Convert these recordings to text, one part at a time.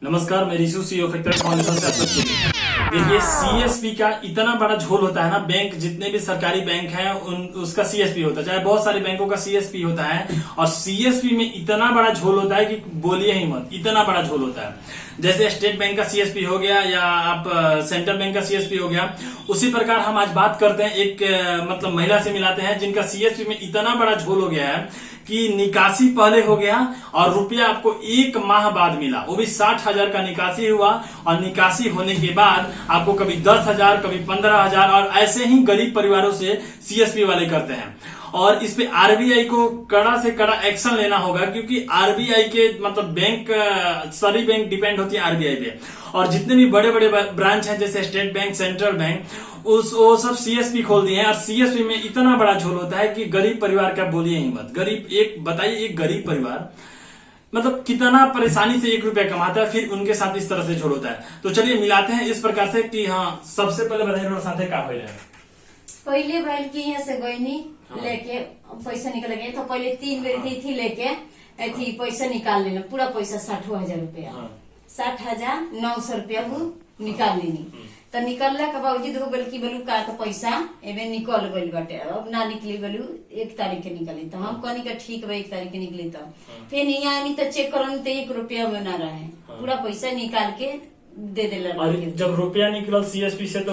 नमस्कार, मैं Rishu CEO factor foundation से आप सबके लिए। देखिए, सीएसपी का इतना बड़ा झोल होता है ना। बैंक जितने भी सरकारी बैंक हैं उसका सीएसपी होता है, चाहे बहुत सारे बैंकों का सीएसपी होता है। और सीएसपी में इतना बड़ा झोल होता है कि बोलिए ही मत, इतना बड़ा झोल होता है। जैसे स्टेट बैंक का सीएसपी हो गया या आप सेंट्रल बैंक का सीएसपी हो गया, उसी प्रकार हम आज बात करते हैं एक मतलब महिला से मिलाते हैं जिनका सीएसपी में इतना बड़ा झोल हो गया है कि निकासी पहले हो गया और रुपया आपको 1 माह बाद मिला, वो भी 60,000 का निकासी हुआ। और निकासी होने के बाद आपको कभी 10,000 कभी 15,000 और ऐसे ही गरीब परिवारों से सीएसपी वाले करते हैं। और इस पे आरबीआई को कड़ा से कड़ा एक्शन लेना होगा, क्योंकि आरबीआई के मतलब बैंक सारी बैंक डिपेंड होती है आरबीआई पे। और जितने भी बड़े बड़े ब्रांच हैं जैसे स्टेट बैंक, सेंट्रल बैंक, वो सब सीएसपी खोल दिए हैं। और सीएसपी में इतना बड़ा झोल होता है कि गरीब परिवार का बोलिए ही मत। बताइए एक गरीब परिवार मतलब कितना परेशानी से 1 रुपया कमाता है, फिर उनके साथ इस तरह से झोल होता है। तो चलिए मिलाते हैं इस प्रकार से कि हाँ, सबसे पहले बताइए साथ का हो जाए। पहले भैल की यहाँ से गईनी लेके पैसा निकल गए तो पहले 3 बेर थी लेके थी पैसा निकाल लेना, पूरा पैसा 60,000 रुपया, 60,900 रुपया वो निकाल लेनी। तो निकलला के बावजूद हो गल की बोलू का तो पैसा एमे निकल गइल बाटे, अब ना निकली बोलू 1 तारीख के निकली। तो हम कहनी का ठीक बा 1 तारीख के निकली। तो फिर यहाँ आनी तो चेक करन तो 1 रुपया में ना रहे, पूरा पैसा निकाल के दे देला। और जब रुपया निकल सीएसपी से तो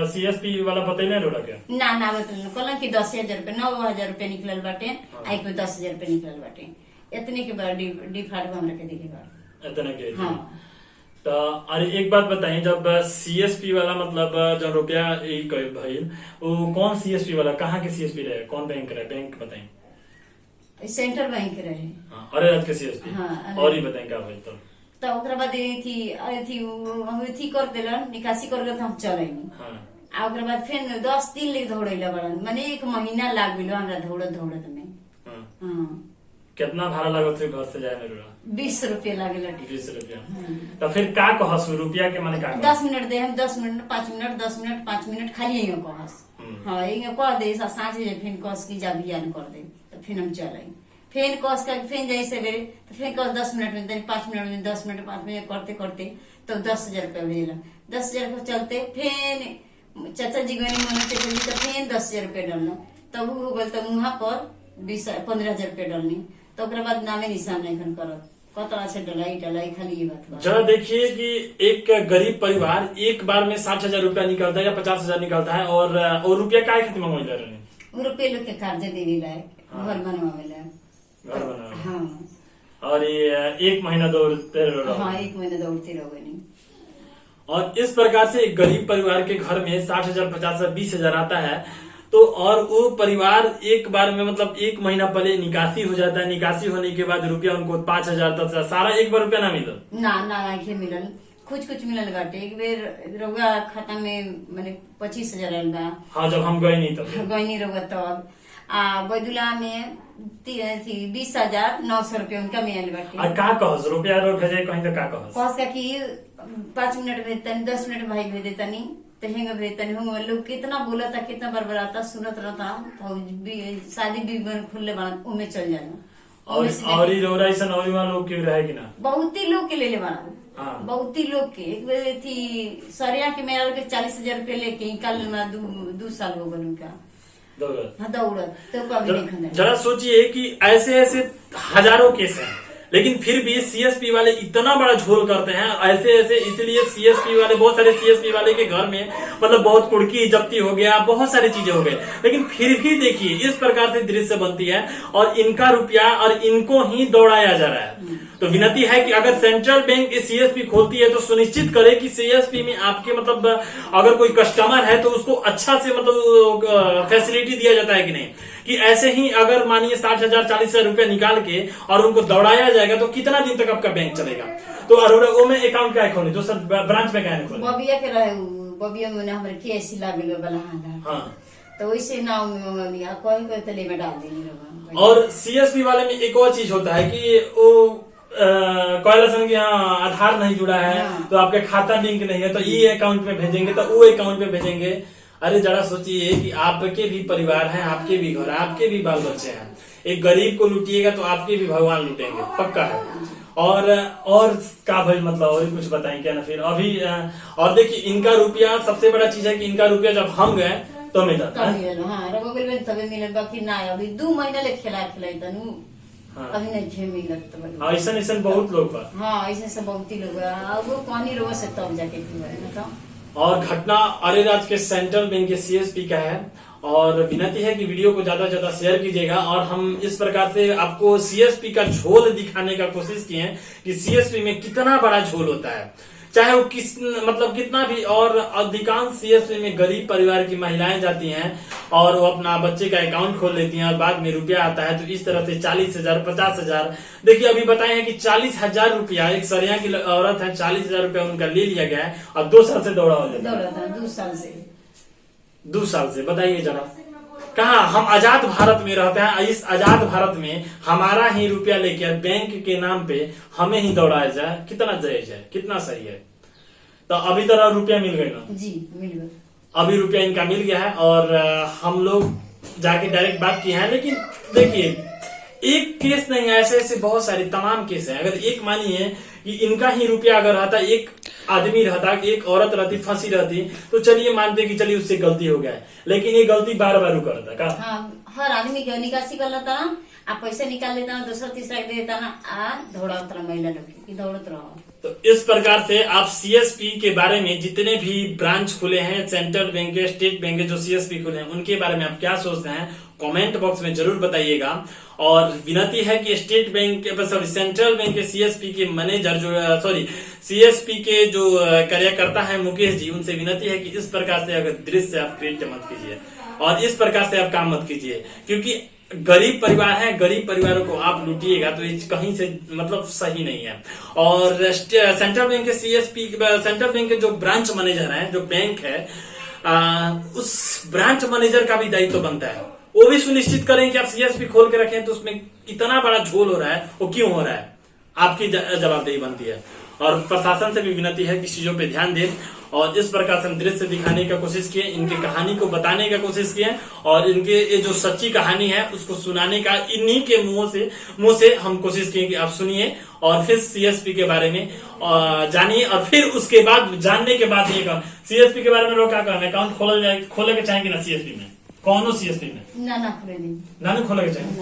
सीएसपी वाला बतैले रोला क्या? ना बतल कहला कि 10,000 रुपया 9,000 रुपया निकलल बाटे, आई पे 10,000 रुपया निकलल बाटे। इतने के बाद डिफॉल्ट हमरा के दिखे बा इतने के। हाँ। तो अरे एक बात बताइए, जब सीएसपी वाला मतलब जब रुपया भाई वो कौन सीएसपी वाला, कहाँ के सीएसपी रहे, कौन बैंक रहे, बैंक बताइए। सेंट्रल बैंक रहे। हाँ, अरे आज के सीएसपी। हाँ, और ही बताएं क्या भाई। तो ओकरा बाद थी कर देलन, निकासी कर गए तो हम चल आईनी। आ ओकरा बाद फिर 10 दिन ले दौड़ेला बड़न, माने 1 महीना लाग गेलो हमरा दौड़त में। हाँ। कितना भाड़ा लागत है घर से जाए में? 20 रुपया लागेला। 20 रुपया। तो फिर का कहस रुपया के माने का? 10 मिनट दे हम, 10 मिनट 5 मिनट 10 मिनट 5 मिनट खाली यही कहस। हाँ, यही कह दे साँझ फिर कस की जा बियान कर दे तो फिर हम चल आई। फिर कस का फिर जैसे बेरे तो फिर कस 10 मिनट में 5 मिनट में 10 मिनट 5 मिनट करते करते तो 10,000 रुपया भेजेला। 10,000 को चलते फिर चाचा जी गनी मन चाचा जी तो फिर 10,000 रुपया डालना, तब हो गल तो वहां पर 15,000 रुपया डालनी। तो ओकरा बाद नामे निशान नहीं करत कतरा से डलाई खाली ये बात। जरा देखिए कि एक गरीब परिवार एक बार में 60,000 रुपया निकलता है या 50,000 निकलता है, और रुपया काय खातिर मंगवाई जा रहे? रुपये लोग के कर्जा देवे लायक, घर बनवावे लायक, घर बना। हाँ। और ये 1 महीना दौड़ते रहो। हाँ, 1 महीना दौड़ते रहो नहीं। और इस प्रकार से एक गरीब परिवार के घर में 60,000 50,000 20,000 आता है। तो और वो परिवार एक बार में मतलब 1 महीना पहले निकासी हो जाता है। निकासी होने के बाद रुपया उनको 5,000 10,000 सारा एक बार रुपया ना मिलल ना मिलल, कुछ मिलल बाटे। एक बेर रउआ खाता में माने 25,000 आयल बा। हाँ, जब हम गए नहीं तब गई नहीं रउआ तब। बैदुला में 20,900 रुपया उनका में आयल बाटे। और का कहस रुपया रो भेजे कहीं तो का कहस का कि 5 मिनट भेजतनी 10 मिनट भाई भेज देतनी तो हेंग भेजतनी। हम लोग कितना बोलता कितना बरबराता सुनत रहता तो शादी भी खुलले बना उमे चल जाना। और रोराइसन और लोग के रहे कि ना, बहुत ही लोग के ले बना। हाँ। बहुत ही लोग के एक बेर थी सरिया के मेरा के 40,000 रुपया लेके निकाल 2 साल हो गए उनका दौड़त। तो जरा सोचिए कि ऐसे हजारों केस हैं, लेकिन फिर भी सीएसपी वाले इतना बड़ा झोल करते हैं ऐसे इसलिए सीएसपी वाले बहुत सारे सीएसपी वाले के घर में मतलब बहुत कुड़की जब्ती हो गया, बहुत सारी चीजें हो गई। लेकिन फिर भी देखिए इस प्रकार से दृश्य बनती है और इनका रुपया और इनको ही दौड़ाया जा रहा है। तो विनती है कि अगर सेंट्रल बैंक सीएसपी खोलती है तो सुनिश्चित करे कि सीएसपी में आपके मतलब अगर कोई कस्टमर है तो उसको अच्छा से मतलब फैसिलिटी दिया जाता है कि नहीं, कि ऐसे ही अगर मानिए 60,000 40,000 रुपया निकाल के और उनको दौड़ाया जाएगा तो कितना दिन तक आपका बैंक चलेगा। तो अरोड़ा वो में अकाउंट क्या खोले, दूसरा ब्रांच में क्या खोले? बबिया के रहे बबिया में हमारे केसी लागल वाला। हाँ, तो वैसे नाम में कोई तले में डाल देंगे। और सीएसपी वाले में एक और चीज होता है कि वो कोयला की हाँ आधार नहीं जुड़ा है। हाँ। तो आपके खाता लिंक नहीं है तो ये अकाउंट में भेजेंगे तो वो अकाउंट में भेजेंगे। अरे जरा सोचिए कि आपके भी परिवार है, आपके भी घर, आपके भी बाल बच्चे हैं। एक गरीब को लूटिएगा तो आपके भी भगवान लूटेंगे, पक्का है। और का भाई मतलब और कुछ बताएं क्या ना फिर अभी और देखिए इनका रुपया सबसे बड़ा चीज है कि इनका रुपया जब हम गए तो मिला तब मिलल हाँ रवा गइल तबे मिलल बाकी ना अभी 2 महीना ले खिलाई तनु हाँ। अभी नहीं छे मिलत तो ऐसा ऐसा बहुत लोग बा हाँ ऐसे सब बहुत ही लोग अब वो पानी रोज से तब जाके पीवे ना तो और घटना अरेराज के सेंट्रल बैंक के सीएसपी का है और विनती है कि वीडियो को ज्यादा से ज्यादा शेयर कीजिएगा और हम इस प्रकार से आपको सीएसपी का झोल दिखाने का कोशिश किए हैं कि सीएसपी में कितना बड़ा झोल होता है, चाहे वो किस मतलब कितना भी। और अधिकांश सीएसपी में गरीब परिवार की महिलाएं जाती हैं और वो अपना बच्चे का अकाउंट खोल लेती हैं और बाद में रुपया आता है तो इस तरह से 40,000 50,000 देखिए अभी बताए हैं कि 40,000 रुपया एक सरिया की औरत है 40,000 रुपया उनका ले लिया गया है और 2 साल से दौड़ा हो जाता है। दौड़ा था 2 साल से 2 साल से बताइए जरा कहा हम आजाद भारत में रहते हैं, इस आजाद भारत में हमारा ही रुपया लेकर बैंक के नाम पे हमें ही दौड़ाया जाए, कितना जायज है, कितना सही है। तो अभी तरह रुपया मिल गए ना जी मिल गया, अभी रुपया इनका मिल गया है और हम लोग जाके डायरेक्ट बात की है। लेकिन देखिए एक केस नहीं है, ऐसे ऐसे बहुत सारे तमाम केस हैं। अगर एक मानिए कि इनका ही रुपया अगर रहता, एक आदमी रहता, एक औरत रहती, फंसी रहती तो चलिए मानते कि चलिए उससे गलती हो गया है, लेकिन ये गलती बार बार करता का हाँ हर आदमी के निकासी कर लेता ना, आप पैसे निकाल लेता ना, दूसरा तीसरा दे देता ना, आ दौड़ात रहा महिला लोग की दौड़त रहो। तो इस प्रकार से आप सीएसपी के बारे में जितने भी ब्रांच खुले हैं, सेंट्रल बैंक के, स्टेट बैंक के जो सीएसपी खुले हैं, उनके बारे में आप क्या सोचते हैं कमेंट बॉक्स में जरूर बताइएगा। और विनती है कि state bank sorry central bank के सीएसपी के मैनेजर जो सीएसपी के जो कार्यकर्ता है मुकेश जी, उनसे विनती है कि इस प्रकार से अगर दृश्य आप क्रिएट मत कीजिए और इस प्रकार से आप काम मत कीजिए, क्योंकि गरीब परिवार है, गरीब परिवारों को आप लूटिएगा तो ये कहीं से मतलब सही नहीं है। और सेंट्रल बैंक के सीएसपी सेंट्रल बैंक के जो ब्रांच मैनेजर है, जो बैंक है, उस ब्रांच मैनेजर का भी दायित्व बनता है, वो भी सुनिश्चित करें कि आप सीएसपी खोल के रखें तो उसमें इतना बड़ा झोल हो रहा है वो क्यों हो रहा है, आपकी जवाबदेही बनती है। और प्रशासन से भी विनती है कि चीजों पे ध्यान दें और इस प्रकार से हम दृश्य दिखाने का कोशिश किए, इनकी कहानी को बताने का कोशिश किए और इनके ये जो सच्ची कहानी है उसको सुनाने का इन्हीं के मुंह से हम कोशिश किए कि आप सुनिए और फिर सीएसपी के बारे में जानिए। और फिर उसके बाद जानने के बाद ये सीएसपी के बारे में लोग क्या कहें, अकाउंट खोले के चाहेंगे ना सीएसपी में, कौन सीएसपी में ना खोले नहीं, ना खोले के चाहेंगे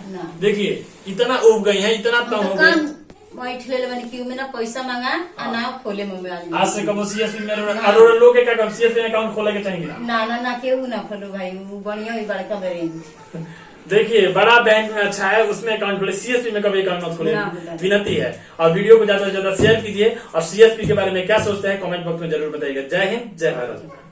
ना। देखिए इतना उब गई है, इतना तंग हो गई, बैठले बनी क्यों में ना पैसा मांगा और ना खोले में आज से कबो सीएसपी में अरोड़ा लोग के क्या सीएसपी में अकाउंट खोले के चाहेंगे ना केहू ना खोलो भाई, वो बढ़िया ही बड़का बेरेंज। देखिए बड़ा बैंक में अच्छा है उसमें अकाउंट खोले, सीएसपी में कभी अकाउंट मत खोले, विनती है। और वीडियो को ज्यादा से ज्यादा शेयर कीजिए और सीएसपी के बारे में क्या सोचते हैं कमेंट बॉक्स में जरूर बताइएगा। जय हिंद, जय भारत।